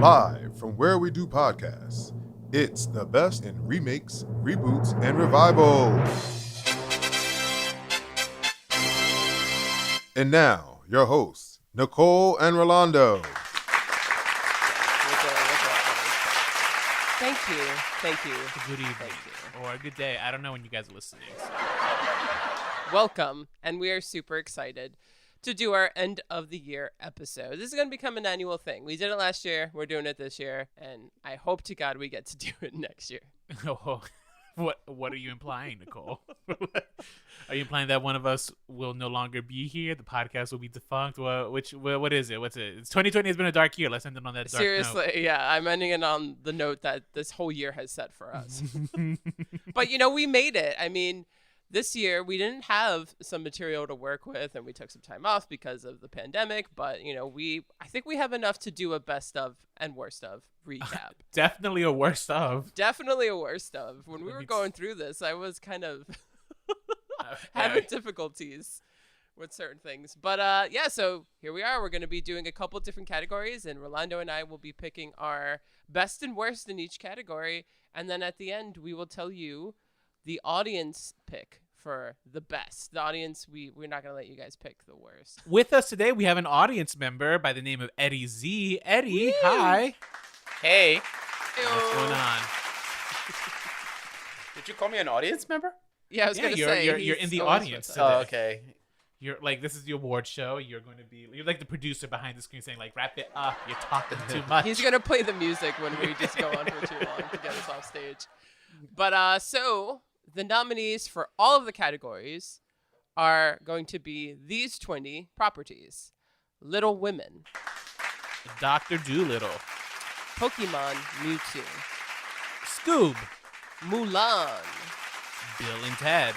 Live from where we do podcasts, it's the best in remakes, reboots, and revivals. And now, your hosts, Nicole and Rolando. Thank you. Good evening or good day. I don't know when you guys are listening. So. Welcome, and we are super excited to do our end of the year episode. This is going to become an annual thing. We did it last year, we're doing it this year, and I hope to God we get to do it next year. Oh, what are you implying, Nicole? Are you implying that one of us will no longer be here? The podcast will be defunct? What is it? What's it? It's 2020 has been a dark year. Let's end it on that dark Seriously, note. yeah, I'm ending it on the note that this whole year has set for us. But, we made it. I mean, this year we didn't have some material to work with, and we took some time off because of the pandemic. But, I think we have enough to do a best of and worst of recap. Definitely a worst of. Definitely a worst of. When we were going through this, I was kind of having difficulties with certain things. But so here we are. We're going to be doing a couple different categories, and Rolando and I will be picking our best and worst in each category. And then at the end, we will tell you the audience pick for the best. The audience, we're not going to let you guys pick the worst. With us today, we have an audience member by the name of Eddie Z. Eddie, Woo! hi. Hey. What's going on? Did you call me an audience member? Yeah, I was going to say. You're in the always audience with today. us. Oh, okay. You're like, this is the award show. You're like the producer behind the screen saying, like, wrap it up. You're talking too much. He's going to play the music when we just go on for too long to get us off stage. But so the nominees for all of the categories are going to be these 20 properties: Little Women, Dr. Doolittle, Pokemon Mewtwo, Scoob, Mulan, Bill and Ted,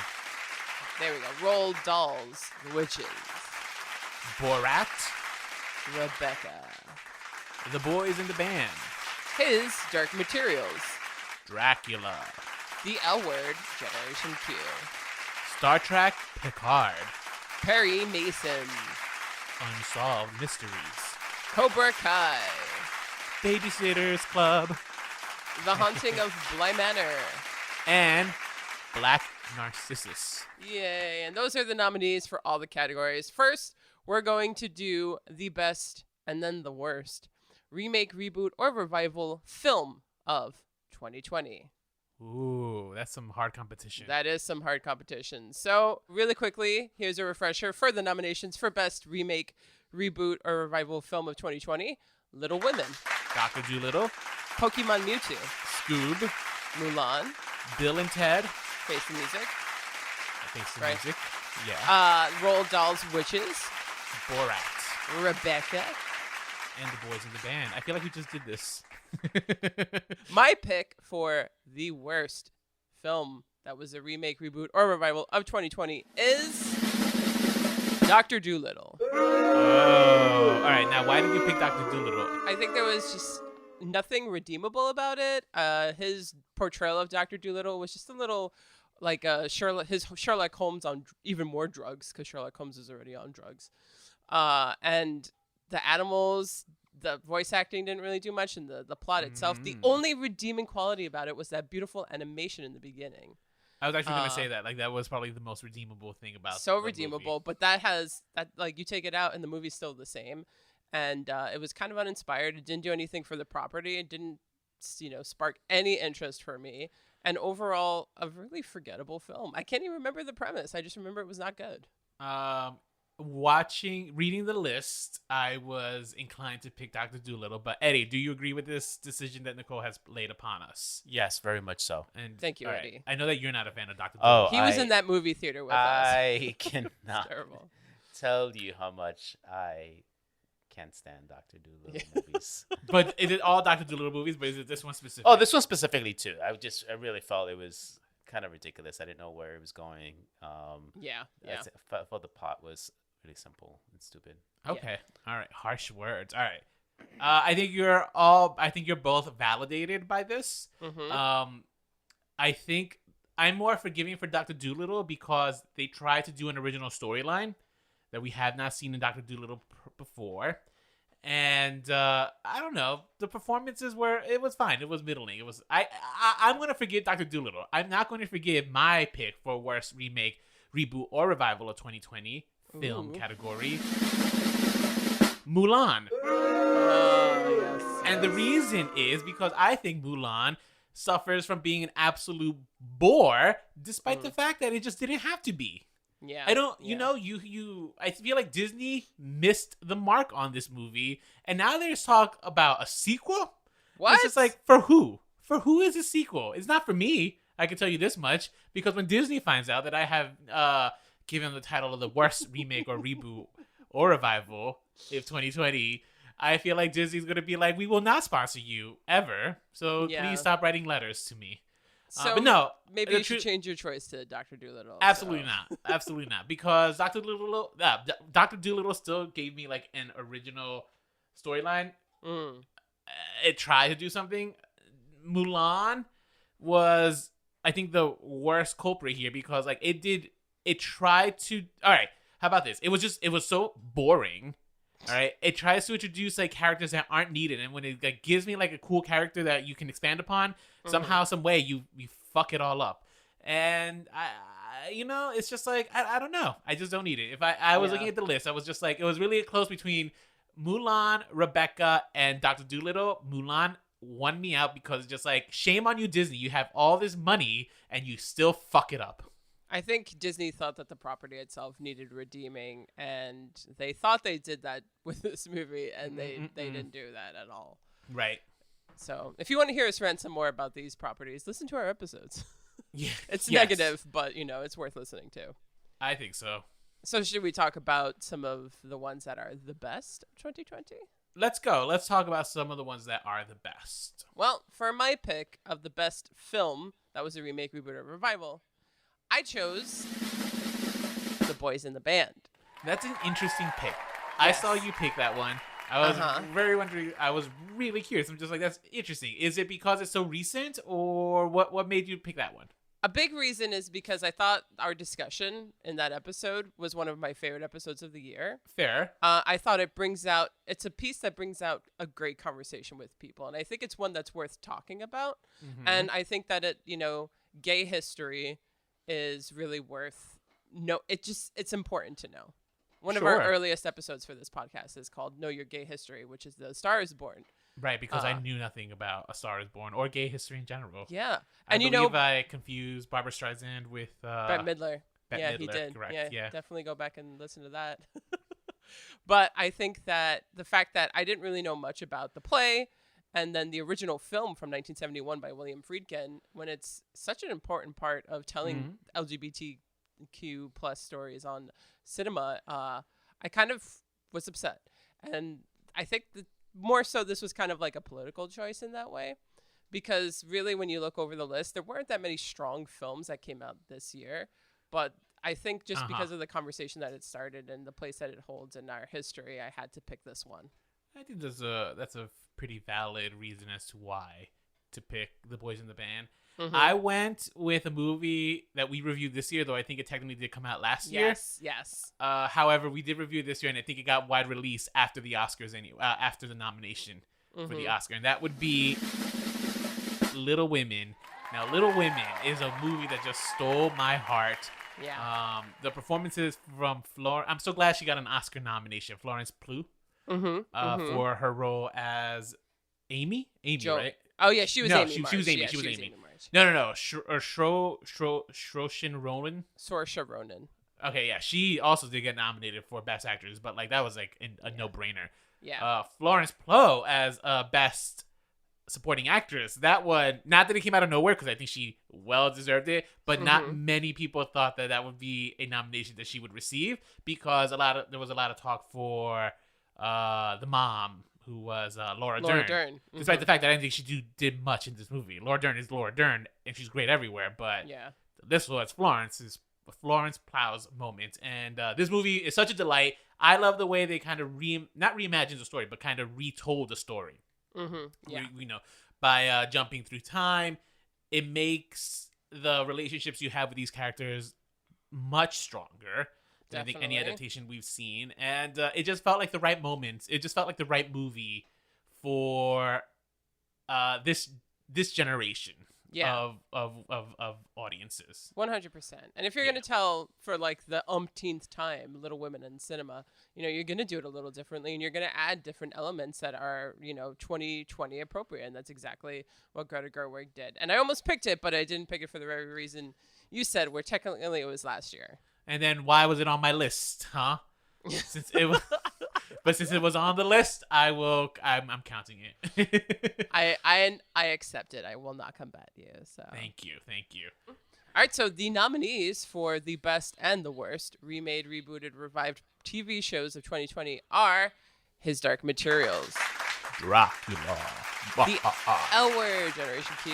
there we go, Roald Dahl's The Witches, Borat, Rebecca, The Boys in the Band, His Dark Materials, Dracula, The L Word, Generation Q, Star Trek Picard, Perry Mason, Unsolved Mysteries, Cobra Kai, Babysitters Club, The Haunting of Bly Manor. and Black Narcissus. Yay, and those are the nominees for all the categories. First, we're going to do the best and then the worst remake, reboot, or revival film of 2020. Ooh, that's some hard competition. That is some hard competition. So, really quickly, here's a refresher for the nominations for best remake, reboot, or revival film of 2020. Little Women, Dr. Doolittle, Pokemon Mewtwo, Scoob, Mulan, Bill and Ted, Face the Music, Face the Right. Music, yeah, Roald Dahl's Witches, Borat, Rebecca. and The Boys in the Band. I feel like we just did this. My pick for the worst film that was a remake, reboot, or revival of 2020 is Dr. Doolittle. Oh, all right. Now, why did you pick Dr. Doolittle? I think there was just nothing redeemable about it. His portrayal of Dr. Doolittle was just a little like Sherlock Holmes on even more drugs, because Sherlock Holmes is already on drugs. And the animals, the voice acting didn't really do much, and the plot itself. The only redeeming quality about it was that beautiful animation in the beginning. I was actually going to say that. Like, that was probably the most redeemable thing about So the redeemable, movie. but like you take it out and the movie's still the same. And it was kind of uninspired. It didn't do anything for the property. It didn't, spark any interest for me. And overall, a really forgettable film. I can't even remember the premise. I just remember it was not good. Reading the list, I was inclined to pick Dr. Doolittle. But Eddie, do you agree with this decision that Nicole has laid upon us? Yes, very much so. And Thank you, all Eddie. I know that you're not a fan of Dr. Oh, Doolittle. He was in that movie theater with us. I It's cannot terrible. tell you how much I can't stand Dr. Doolittle movies. But is it all Dr. Doolittle movies? But is it this one specific? Oh, this one specifically too. I really felt it was kind of ridiculous. I didn't know where it was going. Yeah. I felt the plot was really simple and stupid. Okay. All right. Harsh words. All right. I think you're both validated by this. Mm-hmm. I think I'm more forgiving for Dr. Doolittle because they tried to do an original storyline that we have not seen in Dr. Doolittle before. And I don't know. The performances it was fine. It was middling. It was I'm gonna forgive Dr. Dolittle. I'm not going to forgive my pick for worst remake, reboot, or revival of 2020 film category. Mulan. Yes. And the reason is because I think Mulan suffers from being an absolute bore, despite the fact that it just didn't have to be. Yeah. I don't, I feel like Disney missed the mark on this movie, and now there's talk about a sequel. What? It's just like, for who? For who is a sequel? It's not for me. I can tell you this much, because when Disney finds out that I have given the title of the worst remake or reboot or revival of 2020, I feel like Disney's going to be like, we will not sponsor you ever, so please stop writing letters to me. So but no, maybe you should change your choice to Dr. Dolittle. Absolutely not. Absolutely not. Because Dr. Dolittle still gave me like an original storyline. It tried to do something. Mulan was, I think, the worst culprit here because like it tried to. All right, how about this? It was so boring. All right, it tries to introduce like characters that aren't needed, and when it like gives me like a cool character that you can expand upon, somehow, some way, you fuck it all up. And I it's just like I don't know. I just don't need it. If I was looking at the list, I was just like, it was really close between Mulan, Rebecca, and Dr. Dolittle. Mulan won me out because it's just like, shame on you, Disney. You have all this money and you still fuck it up. I think Disney thought that the property itself needed redeeming, and they thought they did that with this movie, and they didn't do that at all. Right. So if you want to hear us rant some more about these properties, listen to our episodes. Yeah, it's negative, but it's worth listening to. I think so. So should we talk about some of the ones that are the best of 2020? Let's go. Let's talk about some of the ones that are the best. Well, for my pick of the best film that was a remake, reboot, or revival, I chose The Boys in the Band. That's an interesting pick. Yes. I saw you pick that one. I was very wondering. I was really curious. I'm just like, that's interesting. Is it because it's so recent, or what made you pick that one? A big reason is because I thought our discussion in that episode was one of my favorite episodes of the year. Fair. I thought it's a piece that brings out a great conversation with people. And I think it's one that's worth talking about. Mm-hmm. And I think that gay history is really it's important to know. One of our earliest episodes for this podcast is called Know Your Gay History, which is The Star is Born. Right, because I knew nothing about A Star is Born or gay history in general. Yeah. I believe I confused Barbra Streisand with Bette Midler. Midler, he did. Correct. Yeah, definitely go back and listen to that. But I think that the fact that I didn't really know much about the play and then the original film from 1971 by William Friedkin, when it's such an important part of telling LGBTQ plus stories on cinema, I kind of was upset. And I think that more so this was kind of like a political choice in that way, because really when you look over the list, there weren't that many strong films that came out this year. But I think just because of the conversation that it started and the place that it holds in our history, I had to pick this one. I think that's a pretty valid reason as to why to pick The Boys in the Band. Mm-hmm. I went with a movie that we reviewed this year, though I think it technically did come out last year. Yes. However, we did review it this year, and I think it got wide release after the Oscars, after the nomination for the Oscar, and that would be Little Women. Now, Little Women is a movie that just stole my heart. Yeah. The performances from Florence. I'm so glad she got an Oscar nomination. Florence Pugh. For her role as Amy. Joe. Right? Oh yeah, she was Amy. She was Amy. Yeah, she was Amy. No. Saoirse Ronan. Saoirse Ronan. Okay, yeah, she also did get nominated for Best Actress, but like that was like a no-brainer. Yeah. Florence Pugh as Best Supporting Actress. That one, not that it came out of nowhere, because I think she well deserved it, but not many people thought that would be a nomination that she would receive, because there was a lot of talk for the mom, who was Laura Dern. Despite the fact that I didn't think she did much in this movie. Laura Dern is Laura Dern, and she's great everywhere, but this was Florence Pugh's moment. And this movie is such a delight. I love the way they kind of not reimagined the story, but kind of retold the story. Yeah. By jumping through time, it makes the relationships you have with these characters much stronger. than I think any Definitely. adaptation we've seen, and it just felt like the right moment. It just felt like the right movie for this generation Yeah. of audiences. 100%. And if you're Yeah. going to tell for like the umpteenth time Little Women in cinema, you're going to do it a little differently and you're going to add different elements that are, 2020 appropriate. And that's exactly what Greta Gerwig did. And I almost picked it, but I didn't pick it for the very reason you said, where technically it was last year. And then why was it on my list, huh? Since it was, but since it was on the list, I'm counting it. I accept it. I will not combat you. So Thank you. All right, so the nominees for the best and the worst remade, rebooted, revived TV shows of 2020 are His Dark Materials, Dracula, The L Word, Generation Q,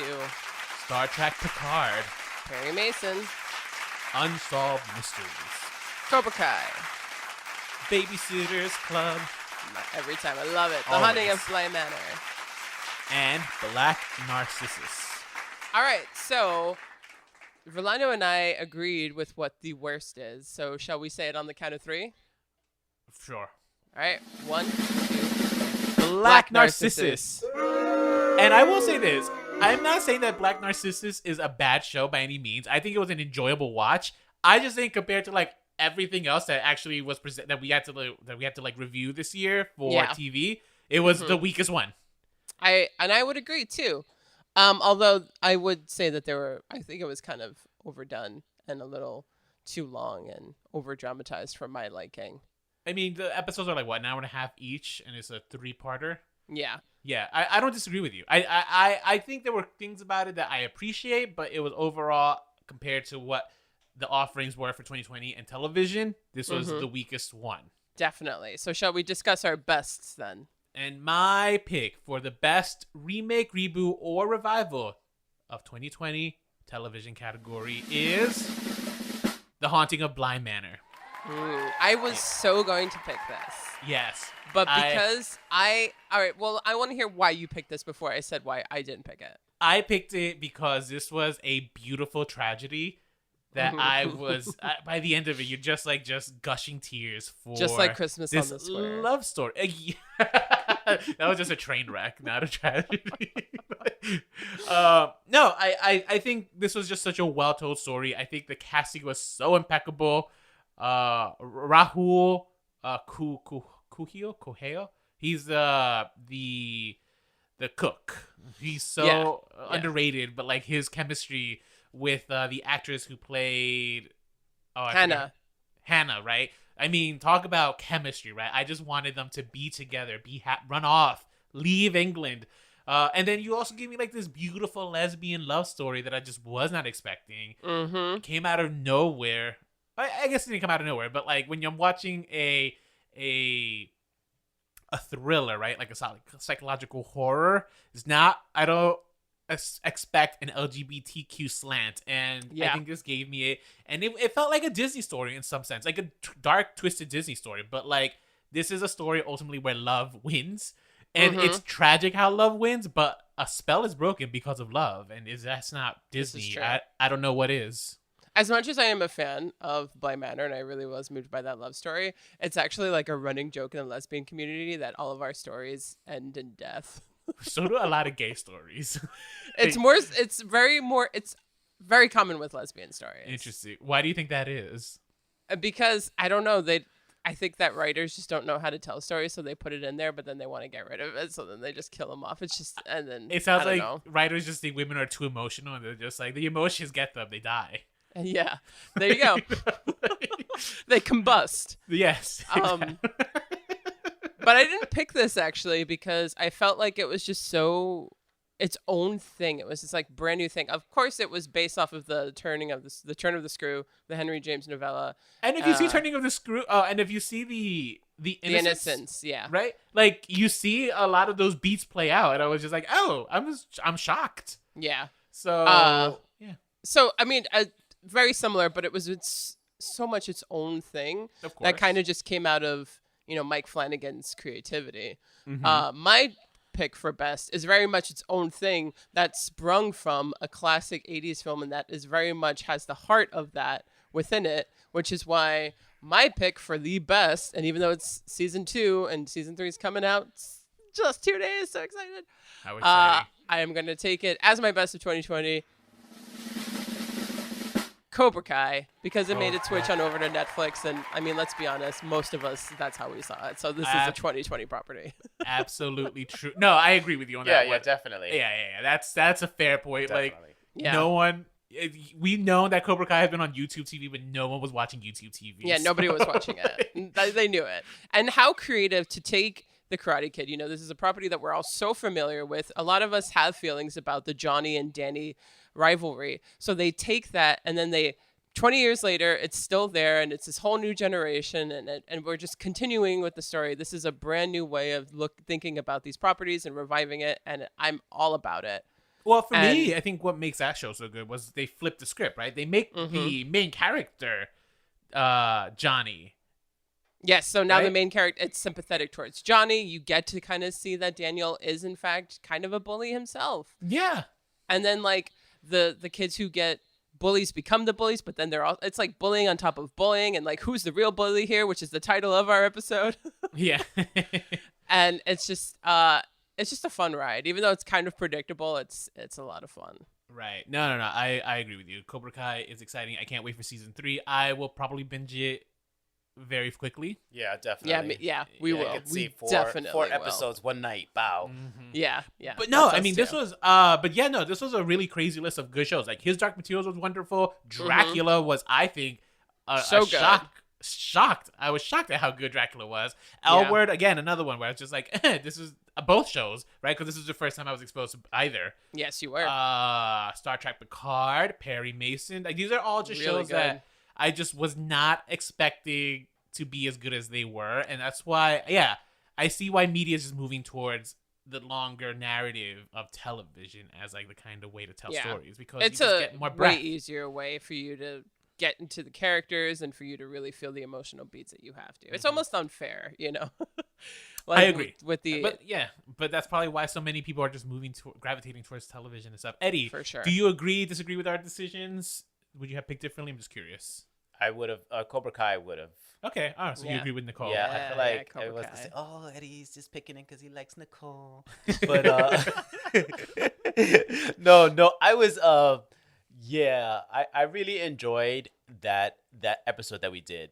Star Trek Picard, Perry Mason, Unsolved Mysteries, Cobra Kai. Babysitters Club, Every time, I love it. The Always. Hunting of Bly Manor. and Black Narcissus. All right, so Rolando and I agreed with what the worst is. So shall we say it on the count of 3? Sure. All right, 1, 2. Black Narcissus. And I will say this. I'm not saying that Black Narcissus is a bad show by any means. I think it was an enjoyable watch. I just think compared to like everything else that actually was that we had to review this year for TV, it was the weakest one. I would agree too. Although I would say that I think it was kind of overdone and a little too long and over dramatized for my liking. I mean, the episodes are like what, an hour and a half each, and it's a 3-parter. Yeah. Yeah, I don't disagree with you. I think there were things about it that I appreciate, but it was overall, compared to what the offerings were for 2020 and television, this was the weakest one. Definitely. So shall we discuss our bests then? And my pick for the best remake, reboot, or revival of 2020 television category is The Haunting of Bly Manor. I was so going to pick this. Yes. But because all right, well, I want to hear why you picked this before I said why I didn't pick it. I picked it because this was a beautiful tragedy that I was, by the end of it, you're just gushing tears for Just like Christmas this on the Square. love story. That was just a train wreck, not a tragedy. No, I think this was just such a well-told story. I think the casting was so impeccable. Rahul Kuhio, he's the cook. He's so underrated, but like his chemistry with the actress who played Hannah, right? I mean, talk about chemistry, right? I just wanted them to be together, run off, leave England. And then you also give me like this beautiful lesbian love story that I just was not expecting. It came out of nowhere. I guess it didn't come out of nowhere, but like when you're watching a thriller, right? Like a psychological horror, I don't expect an LGBTQ slant, and I think this gave me and it felt like a Disney story in some sense, like a dark, twisted Disney story, but like this is a story ultimately where love wins, and it's tragic how love wins, but a spell is broken because of love, and that's not Disney. I don't know what is. As much as I am a fan of Bly Manor, and I really was moved by that love story, it's actually like a running joke in the lesbian community that all of our stories end in death. So do a lot of gay stories. It's very common with lesbian stories. Interesting. Why do you think that is? Because I don't know, I think that writers just don't know how to tell stories, so they put it in there, but then they want to get rid of it, so then they just kill them off. It's just, and then it sounds like writers just think women are too emotional, and they're just like, the emotions get them, they die. And yeah, there you go. They combust. Yes. Exactly. But I didn't pick this actually because I felt like it was just so its own thing. It was just like brand new thing. Of course, it was based off of the turn of the screw, the Henry James novella. And if you see Turning of the Screw, and if you see the Innocence, yeah, right, like you see a lot of those beats play out, and I was just like, oh, I'm shocked. Yeah. So yeah. So I mean, very similar, but it's so much its own thing that kind of just came out of Mike Flanagan's creativity. My pick for best is very much its own thing that sprung from a classic 80s film, and that is very much has the heart of that within it, which is why my pick for the best, and even though it's season 2 and season 3 is coming out just 2 days, so excited. How exciting. I am going to take it as my best of 2020. Cobra Kai, because it made its switch on over to Netflix, and I mean, let's be honest, most of us, that's how we saw it. So this is a 2020 property. Absolutely true. No, I agree with you on that. Yeah, one. definitely. Yeah. That's a fair point. Definitely. Like, no one. We've known that Cobra Kai has been on YouTube TV, but no one was watching YouTube TV. Yeah, nobody was watching it. They knew it. And how creative to take the Karate Kid. You know, this is a property that we're all so familiar with. A lot of us have feelings about the Johnny and Danny rivalry. So they take that, and then 20 years later, it's still there, and it's this whole new generation, and we're just continuing with the story. This is a brand new way of thinking about these properties and reviving it, and I'm all about it. Well, for me, I think what makes that show so good was they flipped the script, right? They make the main character Johnny. Yes, so now the main character, it's sympathetic towards Johnny. You get to kind of see that Daniel is, in fact, kind of a bully himself. Yeah. And then, like, the kids who get bullies become the bullies, but then it's like bullying on top of bullying, and, like, who's the real bully here, which is the title of our episode. Yeah. And it's just a fun ride. Even though it's kind of predictable, it's a lot of fun. Right. No. I agree with you. Cobra Kai is exciting. I can't wait for season 3. I will probably binge it very quickly. Yeah, definitely. We will. I could see definitely four will. episodes one night. Bow. Mm-hmm. Yeah. But no, That's I mean, us this too. was, this was a really crazy list of good shows. Like, His Dark Materials was wonderful. Dracula was, I think, So good. shocked. I was shocked at how good Dracula was. L Word, again, another one where I was just like, this is both shows, right? Because this was the first time I was exposed to either. Yes, you were. Star Trek Picard, Perry Mason. Like, these are all just Really shows good. that I just was not expecting to be as good as they were. And that's why, I see why media is just moving towards the longer narrative of television as like the kind of way to tell stories, because it's you just a get more breath. way easier way for you to get into the characters and for you to really feel the emotional beats that you have to. It's almost unfair, you know. I agree with the but that's probably why so many people are just gravitating towards television and stuff. Eddie, for sure. Do you disagree with our decisions? Would you have picked differently? I'm just curious. I would have. Cobra Kai would have. Okay, so you agree with Nicole? Yeah, I feel like Cobra it was. Kai. Eddie's just picking it because he likes Nicole. But no, I was. I really enjoyed that episode that we did,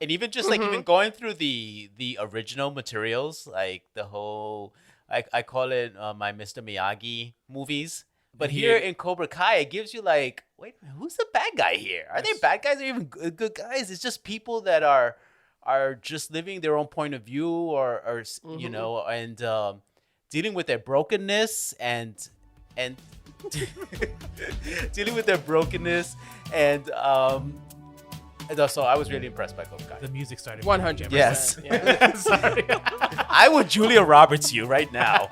and even just like even going through the original materials, like the whole, I call it my Mr. Miyagi movies. But here in Cobra Kai, it gives you like, wait, who's the bad guy here? Are they bad guys or even good guys? It's just people that are just living their own point of view, or you know, and dealing with their brokenness and dealing with their brokenness and so I was really impressed by Cobra Kai. The music started. 100%. Yes. Yeah. Sorry. I would Julia Roberts you right now.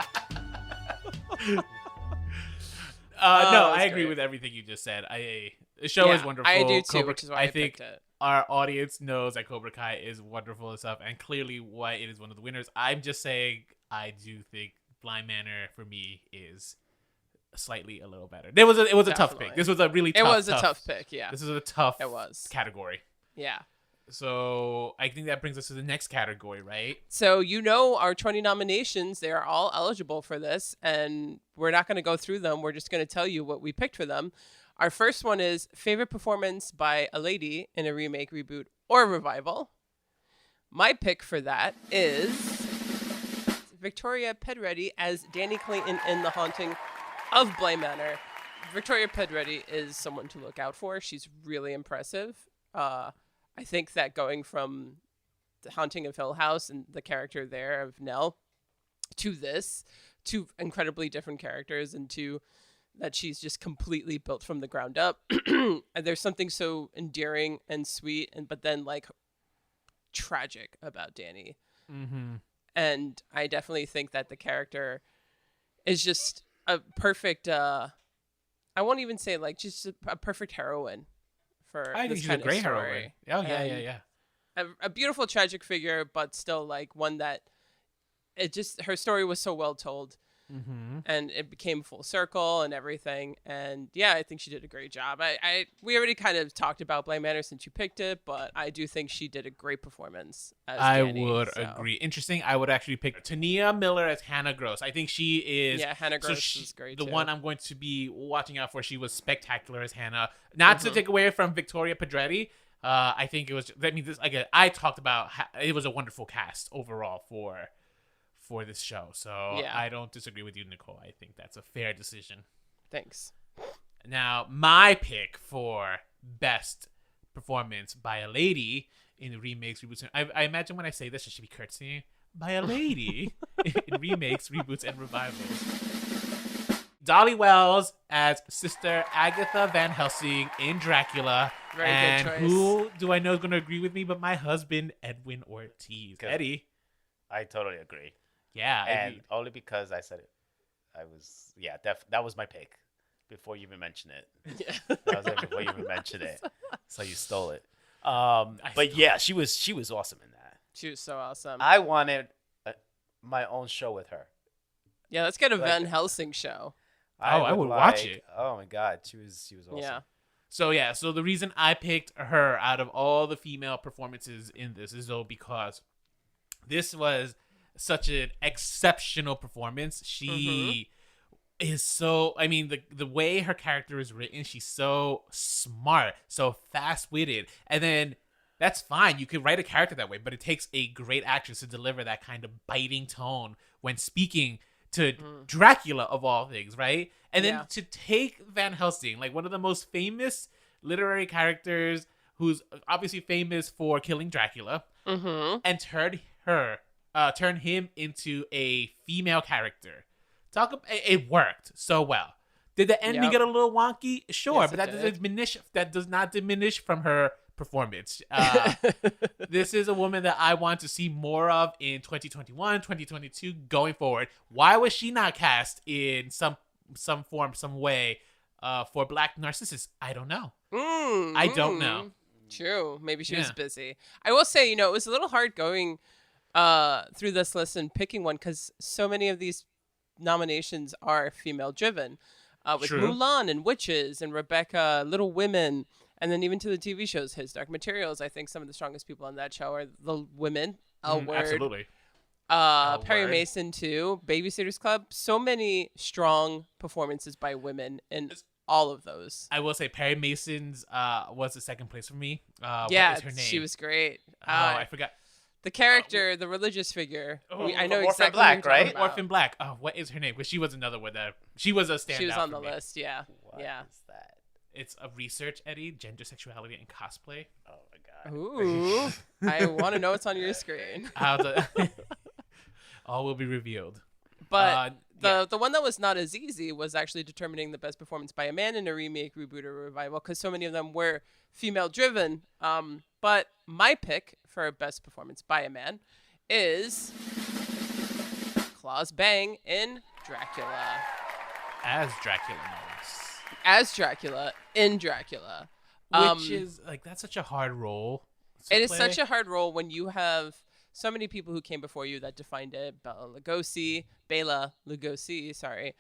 No, I that's agree great. with everything you just said. The show is wonderful. I do too, Cobra, which is why I think picked it. our audience knows that Cobra Kai is wonderful and stuff, and clearly why it is one of the winners. I'm just saying, I do think Blind Manor for me is slightly a little better. It was a tough pick. Definitely. This was a really tough. It was a tough pick. Yeah. This is a tough. It was. Category. Yeah. So I think that brings us to the next category, right? So, you know, our 20 nominations, they are all eligible for this, and we're not going to go through them. We're just going to tell you what we picked for them. Our first one is favorite performance by a lady in a remake, reboot, or revival. My pick for that is Victoria Pedretti as Danny Clayton in The Haunting of Bly Manor. Victoria Pedretti is someone to look out for. She's really impressive. I think that going from The Haunting of Hill House and the character there of Nell to this, two incredibly different characters, and two that she's just completely built from the ground up. And there's something so endearing and sweet, but then like tragic about Danny. Mm-hmm. And I definitely think that the character is just a perfect, I won't even say like just a perfect heroine. I think she's a great heroine. Oh, yeah. A beautiful tragic figure, but still like one that her story was so well told. and it became full circle and everything. And yeah, I think she did a great job. We already kind of talked about Bly Manor since you picked it, but I do think she did a great performance as Dani, would agree. Interesting. I would actually pick Tania Miller as Hannah Gross. I think she is. Yeah, Hannah Gross is great. The too. one I'm going to be watching out for. She was spectacular as Hannah. Not to take away from Victoria Pedretti. I think it was. I mean, this again. I talked about it was a wonderful cast overall for this show. So yeah. I don't disagree with you, Nicole. I think that's a fair decision. Thanks. Now, my pick for best performance by a lady in remakes, reboots, and I imagine when I say this, I should be curtsying by a lady in remakes, reboots, and revivals. Dolly Wells as Sister Agatha Van Helsing in Dracula. Very and good choice. Who do I know is going to agree with me but my husband, Edwin Ortiz? Good. Eddie. I totally agree. Yeah. And only because I said it. That was my pick before you even mentioned it. Yeah. That was it before you even mentioned it. So you stole it. But yeah, she was awesome in that. She was so awesome. I wanted my own show with her. Yeah, let's get a Van Helsing show. I would watch it. Oh my god, she was awesome. Yeah. So the reason I picked her out of all the female performances in this is because this was such an exceptional performance. She is so, I mean, the way her character is written, she's so smart, so fast-witted. And then that's fine. You could write a character that way, but it takes a great actress to deliver that kind of biting tone when speaking to Dracula of all things, right? And then to take Van Helsing, like one of the most famous literary characters who's obviously famous for killing Dracula, and turn him into a female character. It worked so well. Did the ending get a little wonky? Sure, Yes, but it that does not diminish from her performance. This is a woman that I want to see more of in 2021, 2022, going forward. Why was she not cast in some form, some way, for Black Narcissus? I don't know. I don't know. True. Maybe she was busy. I will say, it was a little hard going through this list and picking one because so many of these nominations are female driven. With True. Mulan and Witches and Rebecca, Little Women, and then even to the TV shows, His Dark Materials. I think some of the strongest people on that show are the women. Absolutely. Perry Mason too. Babysitter's Club. So many strong performances by women in all of those. I will say Perry Mason's was the second place for me. What is her name? She was great. I forgot. The character, the religious figure. I know Orphan exactly Black, who you're talking right? about. Orphan Black. Oh, what is her name? Because she was another one that she was a standout. She was on for the me. list. Yeah. What yeah. is that? It's a research, Eddie, gender, sexuality, and cosplay. Oh my god. Ooh. I want to know what's on your screen. All will be revealed. But the one that was not as easy was actually determining the best performance by a man in a remake, reboot, or revival, because so many of them were female driven. But my pick for best performance by a man is Claus Bang in Dracula. As Dracula knows. As Dracula in Dracula. Which is, that's such a hard role to It is play. such a hard role when you have so many people who came before you that defined it. Bela Lugosi, sorry.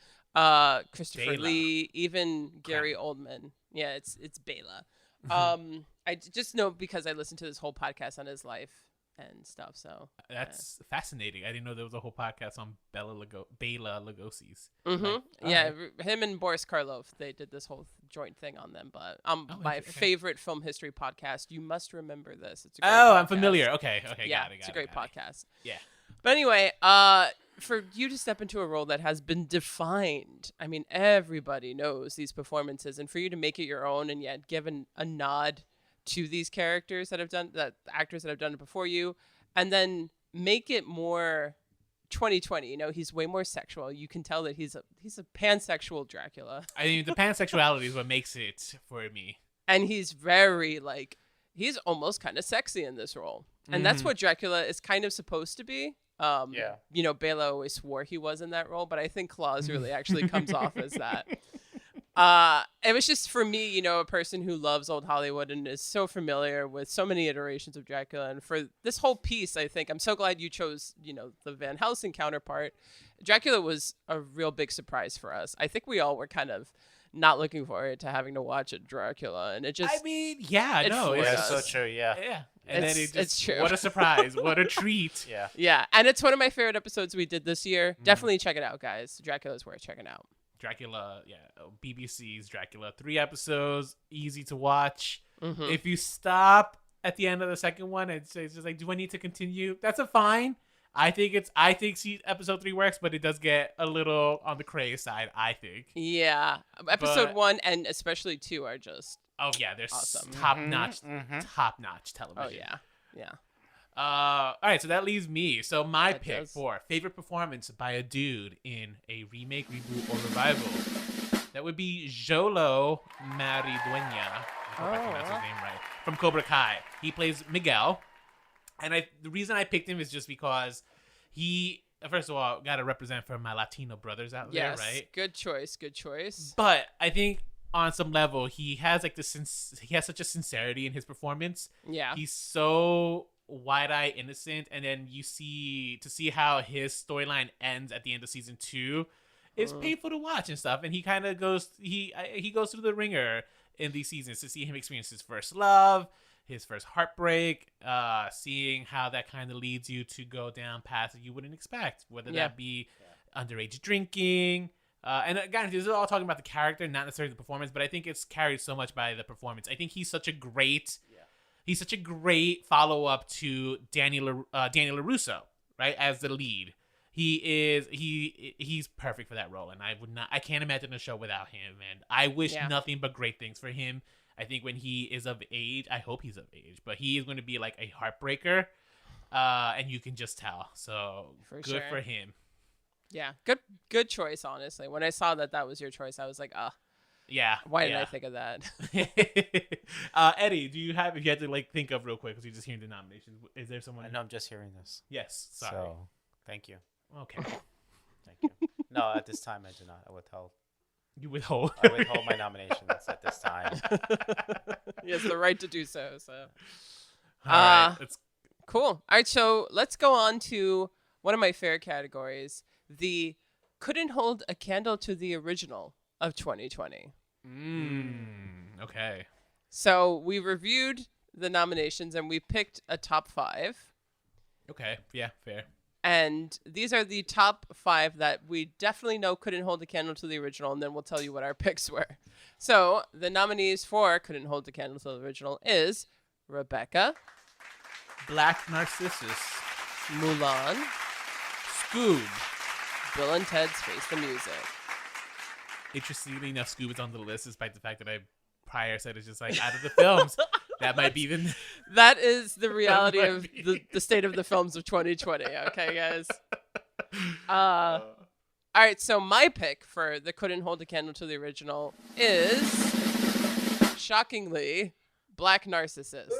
Christopher Bela. Lee, even Gary Oldman. Yeah, it's Bela. I just know because I listened to this whole podcast on his life and stuff. So that's fascinating. I didn't know there was a whole podcast on Bela Lugosi's. Him and Boris Karloff, they did this whole joint thing on them. But my favorite film history podcast. You must remember this. It's a great podcast. I'm familiar. Okay, yeah, got it. It's a great podcast. Yeah. But anyway, for you to step into a role that has been defined, I mean, everybody knows these performances, and for you to make it your own and yet give a nod to these characters that actors that have done it before you, and then make it more 2020. He's way more sexual. You can tell that he's a pansexual Dracula. I mean, the pansexuality is what makes it for me. And he's very he's almost kind of sexy in this role, and that's what Dracula is kind of supposed to be. Bela always swore he was in that role, but I think Claus really actually comes off as that. It was just for me, you know, a person who loves old Hollywood and is so familiar with so many iterations of Dracula. And for this whole piece, I think I'm so glad you chose, you know, the Van Helsing counterpart. Dracula was a real big surprise for us. I think we all were kind of not looking forward to having to watch a Dracula, and it just. I mean, yeah, no, floored Yeah, us. so true. Yeah. yeah. And then It's true. What a surprise! What a treat! Yeah. Yeah, and it's one of my favorite episodes we did this year. Definitely check it out, guys. Dracula's worth checking out. Dracula, yeah, BBC's Dracula, 3 episodes, easy to watch. If you stop at the end of the second one, it's just like, do I need to continue? That's a fine. I think episode 3 works, but it does get a little on the crazy side, I think. Yeah, episode 1 and especially 2 are just. Oh yeah, they're Awesome. top notch television. Oh yeah. All right, so that leaves me. So my That pick does. for favorite performance by a dude in a remake, reboot, or revival, that would be Jolo Maridueña. I hope I pronounced his name right. From Cobra Kai. He plays Miguel, and the reason I picked him is just because he, first of all, got to represent for my Latino brothers out there, Yes. right? Good choice. But I think on some level, he has like he has such a sincerity in his performance. Yeah. He's so wide-eyed innocent, and then you see how his storyline ends at the end of season 2 is painful to watch and stuff. And he kind of goes he goes through the ringer in these seasons to see him experience his first love, his first heartbreak, seeing how that kind of leads you to go down paths that you wouldn't expect, whether that be underage drinking. And again, this is all talking about the character, not necessarily the performance, but I think it's carried so much by the performance. I think he's such a great follow-up to Daniel LaRusso, right, as the lead. He's perfect for that role, and I can't imagine a show without him, and I wish nothing but great things for him. I think when he is of age, I hope he's of age, but he is going to be like a heartbreaker, and you can just tell. So good for him. Yeah, good choice. Honestly, when I saw that was your choice, I was like, why didn't I think of that? Eddie, if you had to like think of real quick, because you're just hearing the nominations, is there someone? I know, I'm just hearing this. Yes, sorry. So, thank you. Okay. Thank you. No, at this time I do not. I withhold. You withhold. I withhold my nominations at this time. He has the right to do so. So. All right. Cool. All right, so let's go on to one of my favorite categories. The couldn't hold a candle to the original of 2020. Okay. So we reviewed the nominations and we picked a top 5. Okay. Yeah, fair. And these are the top 5 that we definitely know couldn't hold a candle to the original, and then we'll tell you what our picks were. So the nominees for couldn't hold a candle to the original is Rebecca, Black Narcissus, Mulan, Scoob. Bill and Ted's Face the Music. Interestingly enough, Scoob is on the list, despite the fact that I prior said it's just like out of the films. That might be the. That is the reality of the state of the films of 2020. Okay, guys. All right, so my pick for the couldn't hold a candle to the original is, shockingly, Black Narcissus.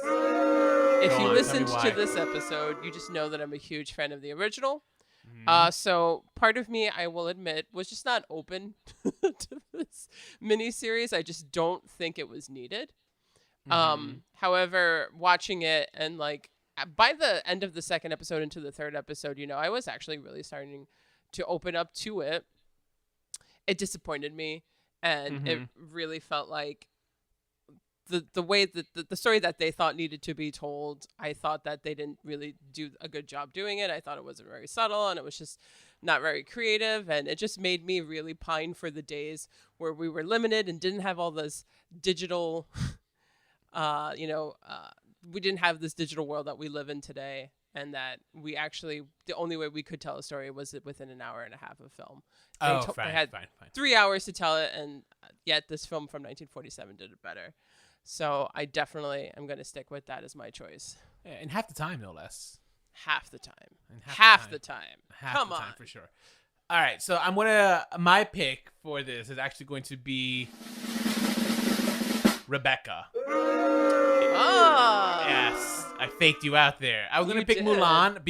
If you listened to this episode, you just know that I'm a huge fan of the original. So part of me, I will admit, was just not open to this miniseries. I just don't think it was needed. However, watching it and like by the end of the second episode into the third episode, you know, I was actually really starting to open up to it. It disappointed me, and it really felt like the way that the story that they thought needed to be told, I thought that they didn't really do a good job doing it. I thought it wasn't very subtle, and it was just not very creative, and it just made me really pine for the days where we were limited and didn't have all this digital we didn't have this digital world that we live in today, and that we actually, the only way we could tell a story was within an hour and a half of film. They had 3 hours to tell it, and yet this film from 1947 did it better. So I definitely am going to stick with that as my choice. Yeah, and half the time, no less. Half the time. And Half the time. Come on. For sure. All right, so my pick for this is actually going to be Rebecca. Oh. Yes, I faked you out there. I was going to pick Mulan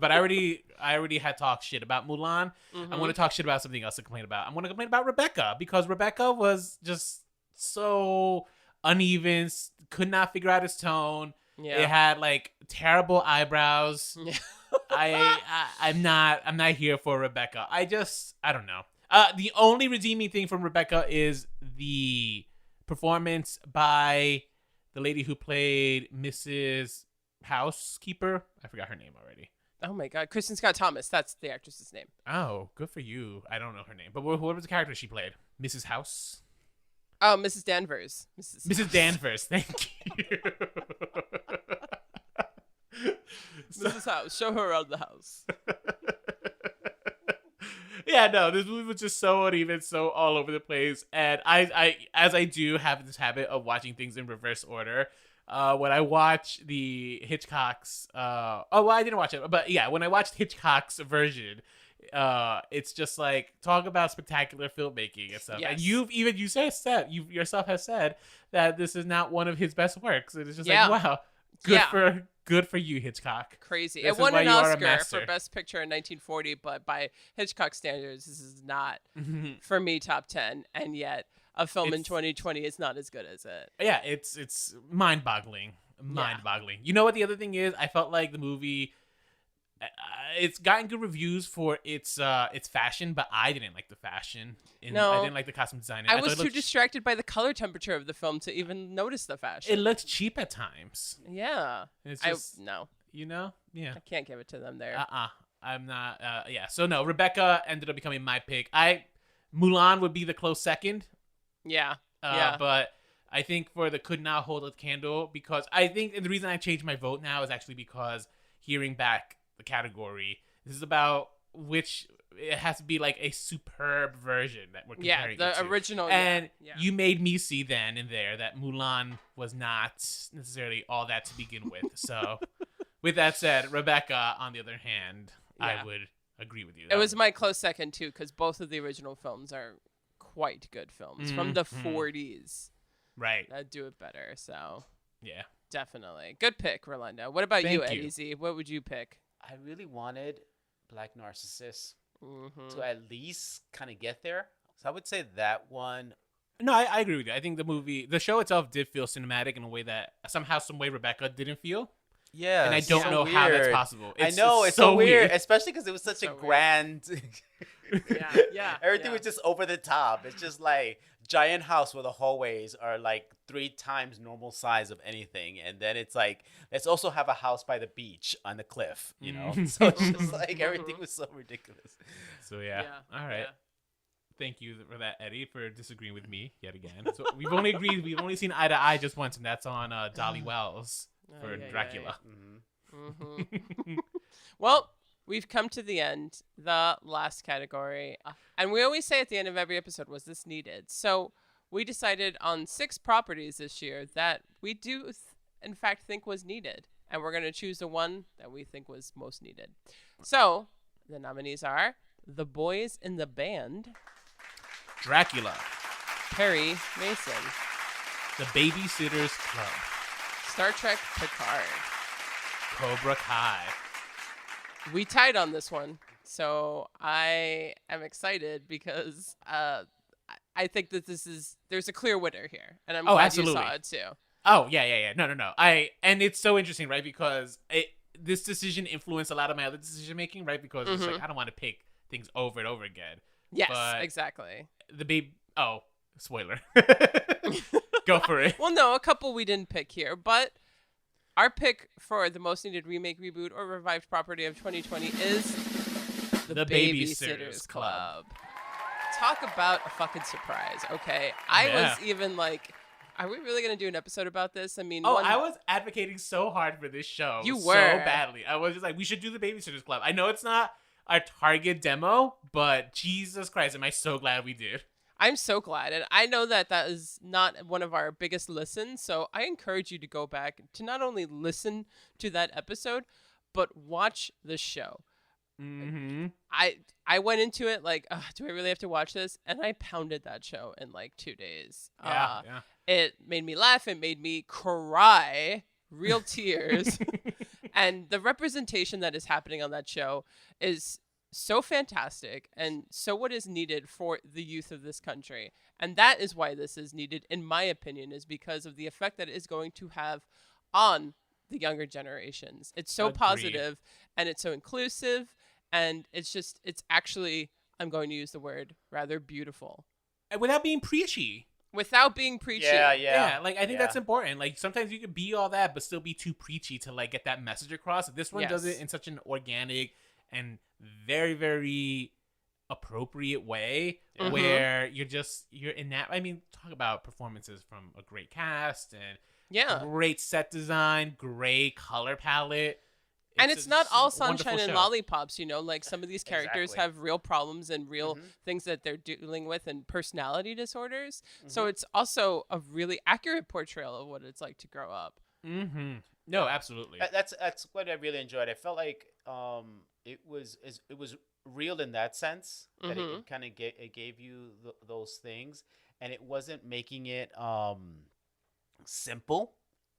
but I already I already had talked shit about Mulan. Mhm. I want to talk shit about something else to complain about. I want to complain about Rebecca because Rebecca was just so uneven, could not figure out its tone. Yeah. It had like terrible eyebrows. Yeah. I'm not here for Rebecca. I don't know. The only redeeming thing from Rebecca is the performance by the lady who played Mrs. Housekeeper. I forgot her name already. Oh my God, Kristen Scott Thomas. That's the actress's name. Oh, good for you. I don't know her name, but what was the character she played? Mrs. House. Oh, Mrs. Danvers. Mrs. Danvers. Thank you. Mrs. House. Show her around the house. Yeah, no, this movie was just so uneven, so all over the place. And I as I do have this habit of watching things in reverse order, when I watch the Hitchcock's, I didn't watch it, but yeah, when I watched Hitchcock's version, it's just like, talk about spectacular filmmaking and stuff. Yes. And you yourself has said that this is not one of his best works. And it's just Yeah. like, wow, good for you, Hitchcock. Crazy. This It is won why an you are a Oscar master. for Best Picture in 1940, but by Hitchcock standards, this is not, for me, top 10. And yet, a film in It's- 2020 is not as good as it. Yeah, it's mind-boggling. You know what the other thing is? I felt like the movie, it's gotten good reviews for its fashion, but I didn't like the fashion. No. I didn't like the costume design. I thought was it too looked- distracted by the color temperature of the film to even notice the fashion. It looked cheap at times. Yeah. It's just, No, yeah. I can't give it to them there. I'm not. Yeah. So no, Rebecca ended up becoming my pick. Mulan would be the close second. Yeah. But I think for the could not hold a candle, because I think the reason I changed my vote now is actually because hearing back the category, this is about which it has to be like a superb version that we're comparing the it to. original. And yeah. you made me see then and there that Mulan was not necessarily all that to begin with. So with that said, Rebecca, on the other hand, Yeah. I would agree with you. It was my close second too, because both of the original films are quite good films from the 40s right. that do it better. So Yeah. definitely good pick, Rolando. What about Thank you, you. Eddie Z? What would you pick? I really wanted Black Narcissus Mm-hmm. to at least kind of get there. So I would say that one. No, I agree with you. I think the show itself did feel cinematic in a way that somehow, some way Rebecca didn't feel. Yeah, And I don't so know how that's weird. possible. I know, it's so weird, especially because it was such So a weird. grand. Yeah. Everything yeah. was just over the top. It's just like giant house where the hallways are like 3 times normal size of anything, and then it's like, let's also have a house by the beach on the cliff, you know. So it's just like everything was so ridiculous. So yeah. All right. Yeah. Thank you for that, Eddie, for disagreeing with me yet again. So we've only agreed. We've only seen eye to eye just once, and that's on Dolly Wells for yeah, Dracula. Mm-hmm. Well, we've come to the end, the last category. And we always say at the end of every episode, was this needed? So we decided on 6 properties this year that we do, in fact, think was needed. And we're going to choose the one that we think was most needed. So the nominees are The Boys in the Band, Dracula, Perry Mason, The Babysitters Club, Star Trek Picard. Cobra Kai. We tied on this one, so I am excited because I think that there's a clear winner here, and I'm glad absolutely. you saw it too. Oh yeah. No. And it's so interesting, right? Because this decision influenced a lot of my other decision making, right? Because it's like I don't want to pick things over and over again. Yes, But- exactly. Spoiler. Go for it. Well, no, a couple we didn't pick here, but our pick for the most needed remake, reboot, or revived property of 2020 is The Babysitters Club. Talk about a fucking surprise, okay? I was even like, are we really going to do an episode about this? I mean, I was advocating so hard for this show. You so were. badly. I was just like, we should do the Babysitters Club. I know it's not our target demo, but Jesus Christ, am I so glad we did. I'm so glad. And I know that is not one of our biggest listens. So I encourage you to go back to not only listen to that episode, but watch the show. Mm-hmm. I went into it like, do I really have to watch this? And I pounded that show in like 2 days. Yeah. It made me laugh. It made me cry, real tears. And the representation that is happening on that show is so fantastic and so what is needed for the youth of this country. And that is why this is needed, in my opinion, is because of the effect that it is going to have on the younger generations. It's so positive and it's so inclusive, and it's actually, I'm going to use the word, rather beautiful. And without being preachy. Without being preachy. Yeah, like I think that's important. Like sometimes you could be all that but still be too preachy to like get that message across. This one does it in such an organic and very, very appropriate way where you're in that. I mean, talk about performances from a great cast and great set design, great color palette. And it's not all sunshine and lollipops, you know, like some of these characters have real problems and real things that they're dealing with and personality disorders. So it's also a really accurate portrayal of what it's like to grow up. No, absolutely. That's what I really enjoyed. I felt like it was real in that sense that it kind of gave you those things, and it wasn't making it simple.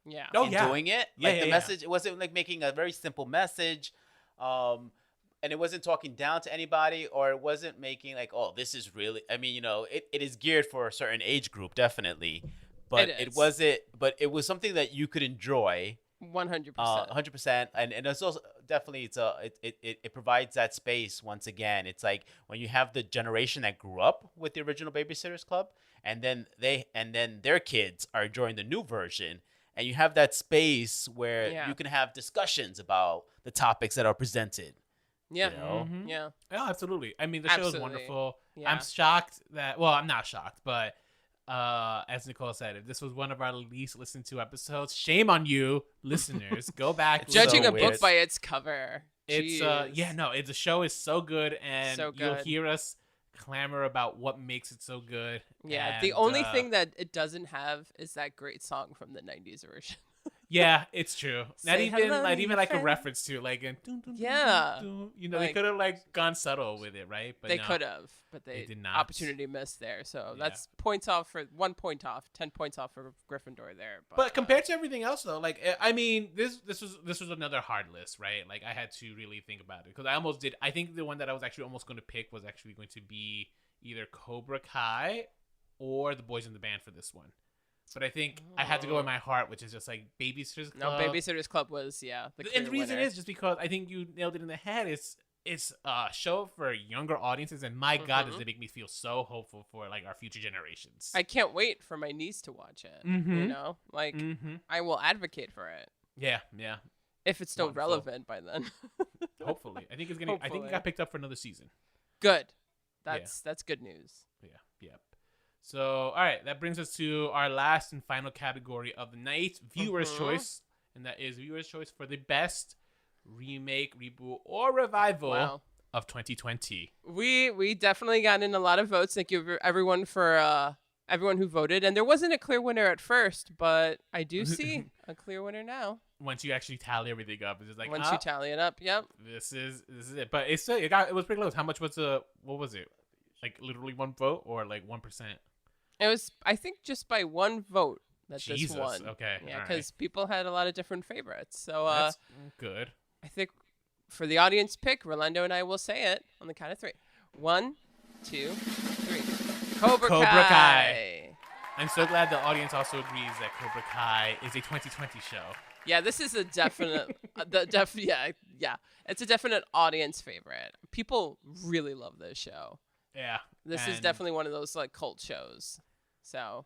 Yeah. Doing it. Like the message, it wasn't like making a very simple message. And it wasn't talking down to anybody, or it wasn't making like, oh, this is really, I mean, you know, it is geared for a certain age group, definitely. But it was something that you could enjoy. 100%. 100%. And it's also definitely, it provides that space once again. It's like when you have the generation that grew up with the original Babysitters Club, and then their kids are enjoying the new version. And you have that space where you can have discussions about the topics that are presented. Yeah. You know? Yeah. Oh, absolutely. I mean, the show is wonderful. Yeah. I'm shocked that, well, I'm not shocked, but as Nicole said, if this was one of our least listened to episodes, shame on you, listeners. Go back. Judging a book by its cover. It's, the show is so good, and you'll hear us clamor about what makes it so good. Yeah, and, the only thing that it doesn't have is that great song from the 90s version. Yeah, it's true. Not even like friend. a reference to like a you know, they could have like gone subtle with it, right? But they could have, but they did not. Opportunity missed there. So that's points off for 1 point off, 10 points off for Gryffindor there. But compared to everything else though, like I mean, this was another hard list, right? Like I had to really think about it because I almost did. I think the one that I was actually almost going to pick was actually going to be either Cobra Kai or The Boys in the Band for this one. But I think I had to go with my heart, which is just like Babysitter's Club. No, Babysitter's Club was, and the reason is just because I think you nailed it in the head. It's a show for younger audiences, and my God, does it make me feel so hopeful for like our future generations. I can't wait for my niece to watch it. You know, like I will advocate for it. Yeah. If it's still relevant by then. Hopefully, I think it's gonna. I think it got picked up for another season. Good. That's good news. Yeah. So, all right, that brings us to our last and final category of the night, Viewer's Choice, and that is Viewer's Choice for the best remake, reboot, or revival of 2020. We definitely got in a lot of votes. Thank you everyone for everyone who voted, and there wasn't a clear winner at first, but I do see a clear winner now. Once you actually tally everything up, it's just like once you tally it up, yep. This is it. But it was pretty close. How much was what was it? Like literally one vote or like 1%? It was, I think, just by one vote that this won. Okay. Yeah, because people had a lot of different favorites. So that's good. I think for the audience pick, Rolando and I will say it on the count of 3. 1, 2, 3. Cobra Kai. I'm so glad the audience also agrees that Cobra Kai is a 2020 show. Yeah, this is a definite, it's a definite audience favorite. People really love this show. Yeah. This is definitely one of those like cult shows. So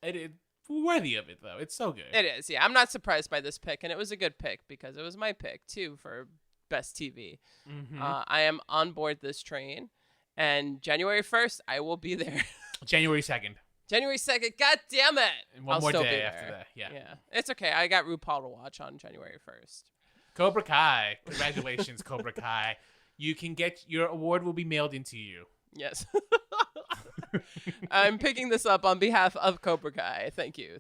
it worthy of it though. It's so good. It is. Yeah, I'm not surprised by this pick, and it was a good pick because it was my pick too for best TV. I am on board this train, and January 1st I will be there. January 2nd. January 2nd. God damn it! And one more day after that. Yeah. It's okay. I got RuPaul to watch on January 1st. Cobra Kai. Congratulations, Cobra Kai. You can get your award will be mailed into you. Yes. I'm picking this up on behalf of Cobra Kai. Thank you.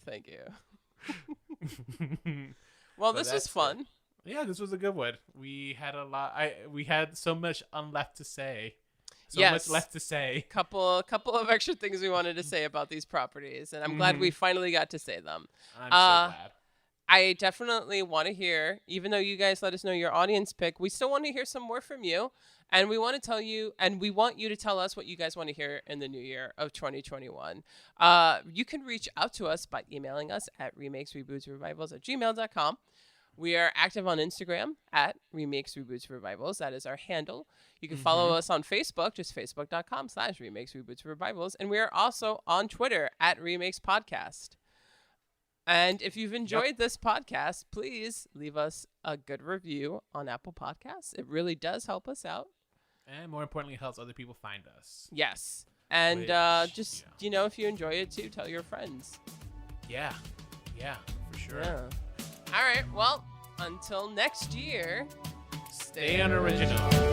Well, this was fun. Yeah, this was a good one. We had a lot. We had so much left to say. Much left to say. Couple of extra things we wanted to say about these properties, and I'm glad we finally got to say them. I'm so glad. I definitely want to hear, even though you guys let us know your audience pick, we still want to hear some more from you. And we want to tell you, and we want you to tell us what you guys want to hear in the new year of 2021. You can reach out to us by emailing us at remakes.rebootsrevivals@gmail.com. We are active on Instagram at Remakes, Reboots, Revivals. That is our handle. You can follow us on Facebook, just facebook.com/Remakes, Reboots, Revivals. And we are also on Twitter at Remakes Podcast. And if you've enjoyed this podcast, please leave us a good review on Apple Podcasts. It really does help us out. And more importantly, it helps other people find us. Yes. And Which, if you enjoy it too, tell your friends. Yeah, for sure. Yeah. All right. Well, until next year, Stay unoriginal.